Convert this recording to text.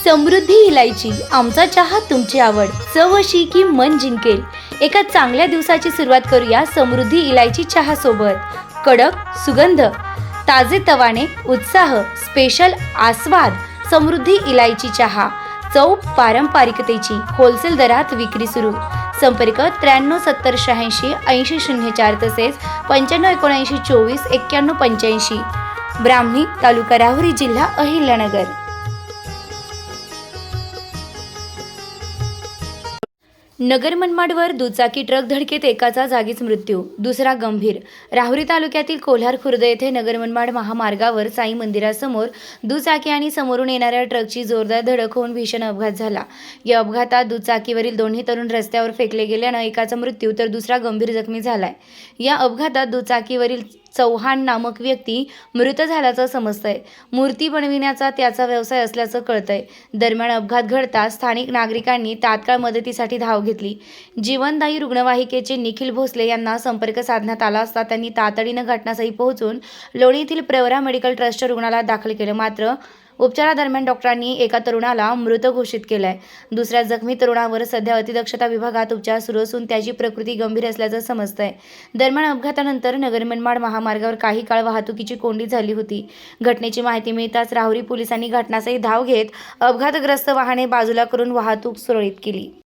समृद्धी इलायची, आमचा चहा तुमची आवड, चव अशी की मन जिंकेल. एका चांगल्या दिवसाची सुरुवात करूया समृद्धी इलायची चहा सोबत. कडक सुगंध, ताजे तवाने, उत्साह, स्पेशल आस्वाद. समृद्धी इलायची चहा, चव पारंपरिकतेची, होलसेल दरात विक्री सुरू. संपर्क 9370868004 तसेच 9579249185. ब्राह्मणी, तालुका राहुरी, जिल्हा अहिल्यानगर. नगर मनमाडवर दुचाकी ट्रक धडकेत एकाचा जागीच मृत्यू, दुसरा गंभीर. राहुरी तालुक्यातील कोल्हार खुर्द येथे नगर मनमाड महामार्गावर साई मंदिरासमोर दुचाकी आणि समोरून येणाऱ्या ट्रकची जोरदार धडक होऊन भीषण अपघात झाला. या अपघातात दुचाकीवरील दोन्ही तरुण रस्त्यावर फेकले गेल्यानं एकाचा मृत्यू तर दुसरा गंभीर जखमी झालाय. या अपघातात दुचाकीवरील चौहान नामक व्यक्ती मृत झाल्याचं समजतंय. मूर्ती बनविण्याचा त्याचा व्यवसाय असल्याचं कळतंय. दरम्यान अपघात घडताच स्थानिक नागरिकांनी तात्काळ मदतीसाठी धाव घेतली. जीवनदायी रुग्णवाहिकेचे निखिल भोसले यांना संपर्क साधण्यात आला असता त्यांनी तातडीनं घटनास्थळी पोहोचून लोणी येथील प्रवरा मेडिकल ट्रस्टच्या रुग्णालयात दाखल केलं. मात्र उपचारादरम्यान डॉक्टरांनी एका तरुणाला मृत घोषित केलाय. दुसऱ्या जखमी तरुणावर सध्या अतिदक्षता विभागात उपचार सुरू असून त्याची प्रकृती गंभीर असल्याचं समजतंय. दरम्यान अपघातानंतर नगर मनमाड महामार्गावर काही काळ वाहतुकीची कोंडी झाली होती. घटनेची माहिती मिळताच राहुरी पोलिसांनी घटनास्थळी धाव घेत अपघातग्रस्त वाहने बाजूला करून वाहतूक सुरळीत केली.